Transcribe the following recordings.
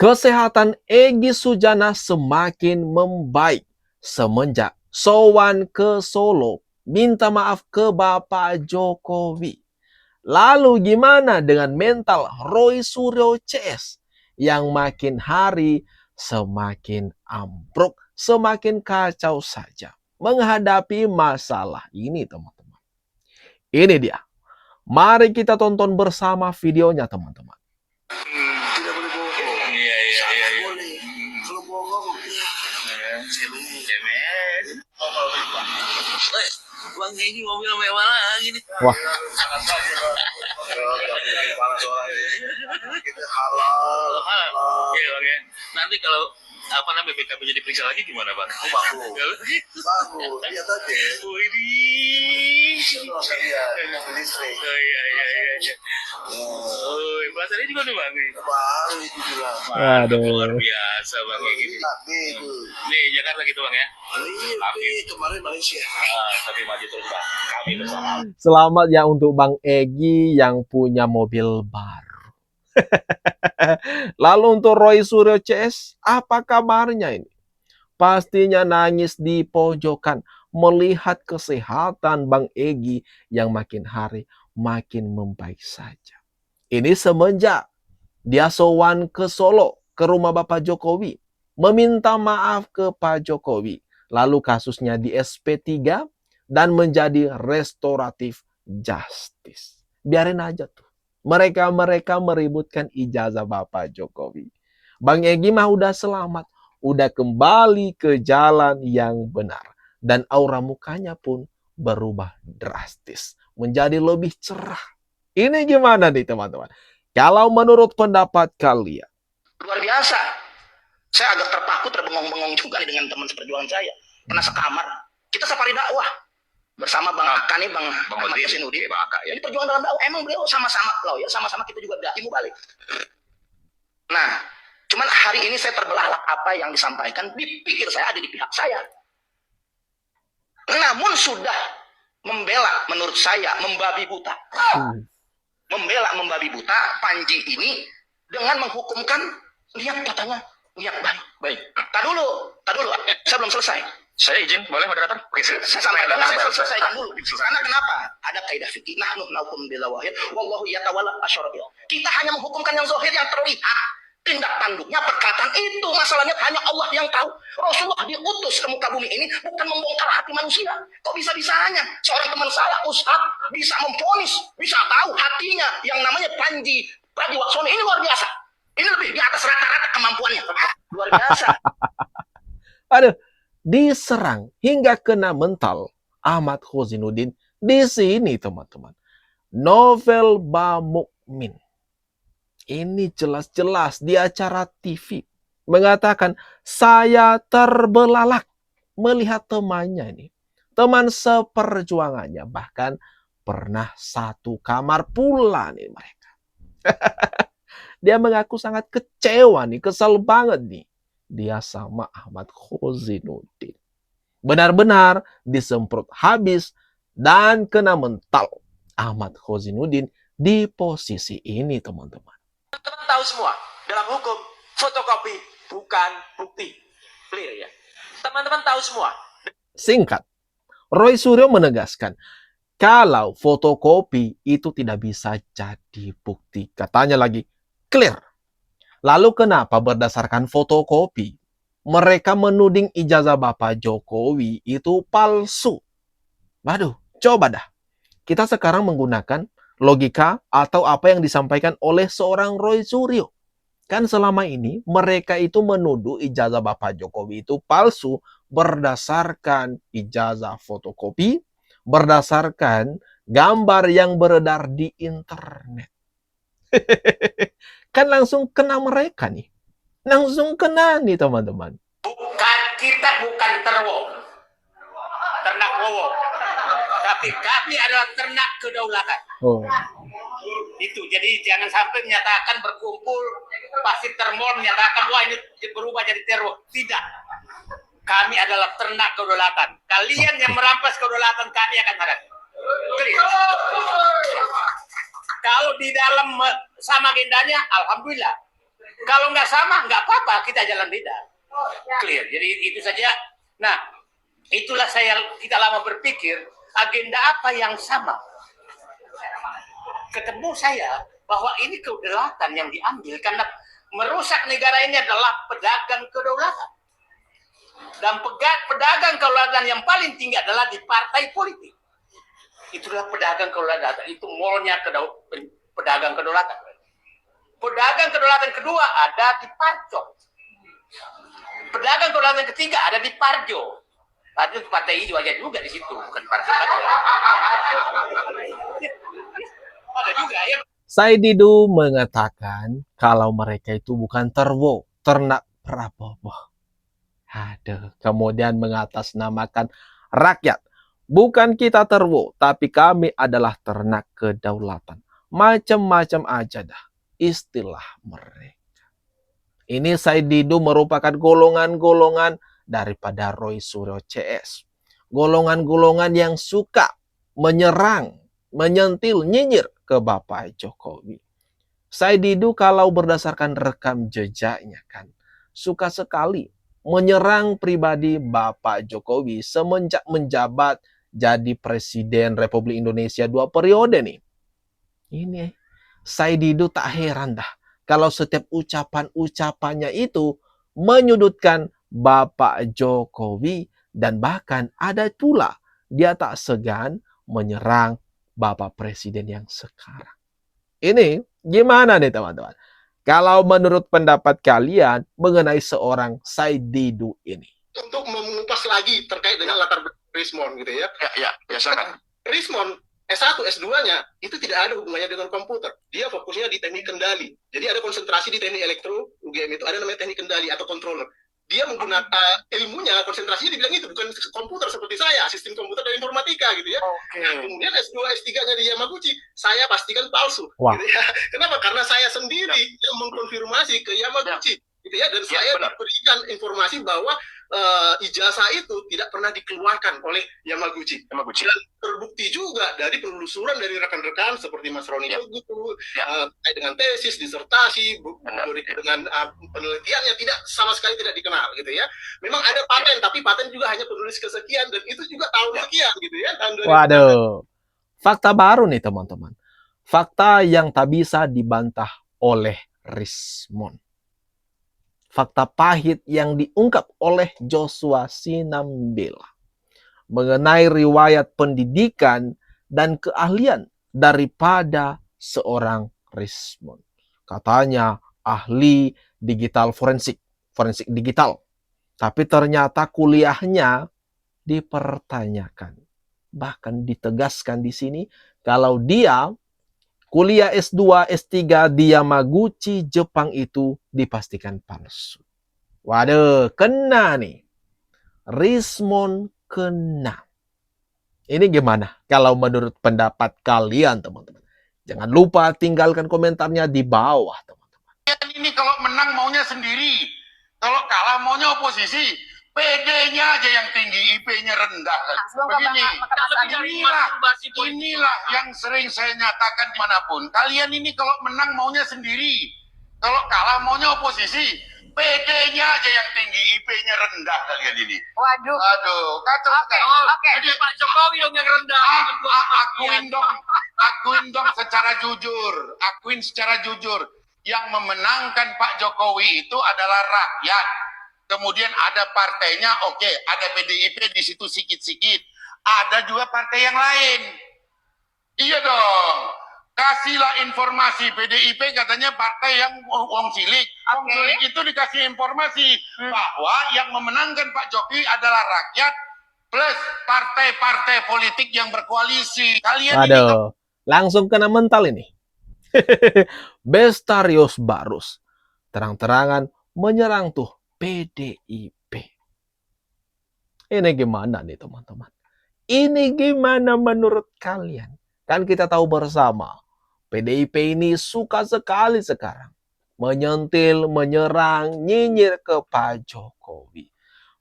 Kesehatan Egy Sujana semakin membaik semenjak sowan ke Solo minta maaf ke Bapak Jokowi. Lalu gimana dengan mental Roy Suryo CS yang makin hari semakin ambruk, semakin kacau saja menghadapi masalah ini, teman-teman. Ini dia. Mari kita tonton bersama videonya, teman-teman. Tidak boleh bohong. Iya. Boleh. Kalau bohong, cemen. Bang Egy mobil mewah lagi nih. Wah. Kita halal. Iya bang ya. Nanti kalau BPKB jadi periksa lagi gimana bang? Bagus. Lihat aja. Iya. Listrik. Iya. Bahasanya juga nih bang. Baru itu bilang. Aduh. Luar biasa bang kayak gini. Nih Jakarta gitu bang ya. Tapi kemarin Malaysia. Tapi maju terus bang. Kami bersama. Selamat ya untuk Bang Egy yang punya mobil baru. Lalu untuk Roy Suryo CS, apa kabarnya ini? Pastinya nangis di pojokan melihat kesehatan Bang Egy yang makin hari makin membaik saja. Ini semenjak dia sowan ke Solo, ke rumah Bapak Jokowi, meminta maaf ke Pak Jokowi. Lalu kasusnya di SP3 dan menjadi restoratif justice. Biarin aja tuh. Mereka meributkan ijazah Bapak Jokowi. Bang Egy mah udah selamat. Udah kembali ke jalan yang benar. Dan aura mukanya pun berubah drastis. Menjadi lebih cerah. Ini gimana nih teman-teman? Kalau menurut pendapat kalian? Luar biasa. Saya agak terpaku, terbengong-bengong juga dengan teman seperjuangan saya. Karena sekamar. Kita safari dakwah. Bersama Bang Aka nih, Bang Ahmad Yasinudin. Bang Aka ya. Ini perjuangan dalam dakwah. Emang beliau sama-sama loh ya. Sama-sama kita juga ilmu balik. Nah, cuman hari ini saya terbelalak apa yang disampaikan. Dipikir saya ada di pihak saya. Namun sudah membela menurut saya membabi buta. Membela membabi buta Panji ini dengan menghukumkan niat katanya niat baik. Tak dulu. Saya belum selesai. Saya izin, boleh moderator? Oke, Saya selesaikan dulu. Karena kenapa? Ada kaidah fikih. Nahnu naukum bil wahid wallahu yatawalla asyara'il. Kita hanya menghukumkan yang zahir yang terlihat. Tindak tanduknya, perkataan itu masalahnya hanya Allah yang tahu. Rasulullah diutus ke muka bumi ini bukan membongkar hati manusia. Kok bisa-bisanya seorang teman saya Ustaz bisa memvonis, bisa tahu hatinya yang namanya Panji Pragiwaksono ini luar biasa. Ini lebih di atas rata-rata kemampuannya. Luar biasa. Aduh, diserang hingga kena mental Ahmad Khozinuddin di sini, teman-teman. Novel Bamukmin. Ini jelas-jelas di acara TV mengatakan saya terbelalak melihat temannya ini. Teman seperjuangannya bahkan pernah satu kamar pula nih mereka. Dia mengaku sangat kecewa nih, kesal banget nih. Dia sama Ahmad Khozinuddin. Benar-benar disemprot habis dan kena mental Ahmad Khozinuddin di posisi ini, teman-teman. Teman-teman tahu semua, dalam hukum fotokopi bukan bukti. Clear ya. Teman-teman tahu semua. Singkat, Roy Suryo menegaskan kalau fotokopi itu tidak bisa jadi bukti. Katanya lagi, clear. Lalu kenapa berdasarkan fotokopi mereka menuding ijazah Bapak Jokowi itu palsu? Waduh, coba dah. Kita sekarang menggunakan logika atau apa yang disampaikan oleh seorang Roy Suryo. Kan selama ini mereka itu menuduh ijazah Bapak Jokowi itu palsu berdasarkan ijazah fotokopi, berdasarkan gambar yang beredar di internet. Kan langsung kena mereka nih. Langsung kena nih teman-teman. Kita bukan ternak wowo. Tapi kami adalah ternak kedaulatan. Oh. Itu, jadi jangan sampai menyatakan berkumpul, pasti termol menyatakan, wah ini berubah jadi teror. Tidak. Kami adalah ternak kedaulatan. Kalian yang merampas kedaulatan kami akan hadapi. Kalau di dalam sama agendanya, alhamdulillah. Kalau nggak sama, nggak apa-apa, kita jalan beda. Clear. Jadi itu saja. Nah, itulah kita lama berpikir, agenda apa yang sama. Ketemu saya bahwa ini kedaulatan yang diambil karena merusak negara ini adalah pedagang kedaulatan. Dan pedagang kedaulatan yang paling tinggi adalah di partai politik. Itulah pedagang kedaulatan. Itu molnya pedagang kedaulatan. Pedagang kedaulatan kedua ada di Parco. Pedagang kedaulatan ketiga ada di Parjo. Parjo itu partai hijau aja juga di situ, bukan partai aja. Ada juga ya. Said Didu mengatakan kalau mereka itu bukan ternak Prabowo. Aduh, kemudian mengatasnamakan rakyat. Bukan kita tapi kami adalah ternak kedaulatan. Macam-macam aja dah istilah mereka. Ini Said Didu merupakan golongan-golongan daripada Roy Suryo CS. Golongan-golongan yang suka menyerang, menyentil, nyinyir ke Bapak Jokowi. Said Didu kalau berdasarkan rekam jejaknya kan, suka sekali menyerang pribadi Bapak Jokowi semenjak menjabat jadi Presiden Republik Indonesia 2 periode nih. Ini Said Didu tak heran dah kalau setiap ucapan-ucapannya itu menyudutkan Bapak Jokowi dan bahkan ada pula dia tak segan menyerang Bapak Presiden yang sekarang. Ini gimana nih teman-teman? Kalau menurut pendapat kalian mengenai seorang Said Didu ini? Untuk mengupas lagi terkait dengan latar belakang Rismon gitu ya. Ya, biasakan. Rismon S1, S2-nya itu tidak ada hubungannya dengan komputer. Dia fokusnya di teknik kendali. Jadi ada konsentrasi di teknik elektro, UGM itu ada namanya teknik kendali atau controller. Dia menggunakan ilmunya, konsentrasinya dibilang itu, bukan komputer seperti saya, sistem komputer dan informatika gitu ya. Nah, kemudian S2, S3-nya di Yamaguchi, saya pastikan palsu. Gitu ya. Kenapa? Karena saya sendiri yang mengkonfirmasi ke Yamaguchi. Gitu ya, dan saya diberikan informasi bahwa ijazah itu tidak pernah dikeluarkan oleh Yamaguchi. Dan terbukti juga dari penelusuran dari rekan-rekan seperti Mas Roni Togutu, dengan tesis, disertasi, dengan penelitiannya sama sekali tidak dikenal gitu ya. Memang ada paten, tapi paten juga hanya penulis kesekian dan itu juga tahun sekian gitu ya. Tahun 2000. Waduh, fakta baru nih teman-teman. Fakta yang tak bisa dibantah oleh Rismon. Fakta pahit yang diungkap oleh Joshua Sinambela mengenai riwayat pendidikan dan keahlian daripada seorang Rismon. Katanya ahli digital forensik digital. Tapi ternyata kuliahnya dipertanyakan. Bahkan ditegaskan di sini kalau dia kuliah S2, S3 di Yamaguchi, Jepang itu dipastikan palsu. Waduh, kena nih. Rismon kena. Ini gimana kalau menurut pendapat kalian, teman-teman? Jangan lupa tinggalkan komentarnya di bawah, teman-teman. Ini kalau menang maunya sendiri. Kalau kalah maunya oposisi. PD-nya aja yang tinggi, IP-nya rendah. Begini, inilah yang sering saya nyatakan dimanapun. Kalian ini kalau menang maunya sendiri. Kalau kalah maunya oposisi. PD-nya aja yang tinggi, IP-nya rendah kalian ini. Waduh. Aduh, kacau sekali. Oke. Jadi Pak Jokowi dong yang rendah. Akuin dong secara jujur. Akuin secara jujur. Yang memenangkan Pak Jokowi itu adalah rakyat. Kemudian ada partainya, oke, ada PDIP di situ sikit-sikit. Ada juga partai yang lain. Iya dong. Kasihlah informasi. PDIP katanya partai yang wong cilik. Wong cilik itu dikasih informasi bahwa yang memenangkan Pak Jokowi adalah rakyat plus partai-partai politik yang berkoalisi. Kalian Waduh, langsung kena mental ini. Bestarius Barus terang-terangan menyerang tuh PDIP. Ini gimana nih teman-teman? Ini gimana menurut kalian? Kan kita tahu bersama, PDIP ini suka sekali sekarang menyentil, menyerang, nyinyir ke Pak Jokowi.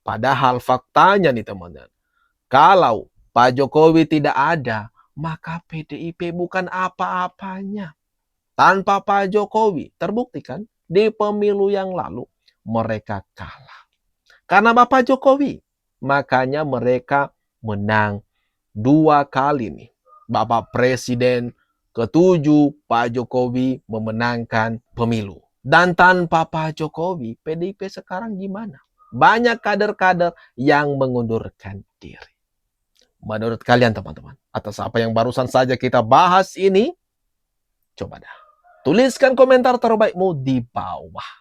Padahal faktanya nih teman-teman, kalau Pak Jokowi tidak ada, maka PDIP bukan apa-apanya. Tanpa Pak Jokowi, terbukti kan? di pemilu yang lalu mereka kalah. Karena Bapak Jokowi, makanya mereka menang 2 kali nih. Bapak Presiden ke-7 Pak Jokowi memenangkan pemilu. Dan tanpa Pak Jokowi, PDIP sekarang gimana? Banyak kader-kader yang mengundurkan diri. Menurut kalian teman-teman, atas apa yang barusan saja kita bahas ini, coba dah tuliskan komentar terbaikmu di bawah.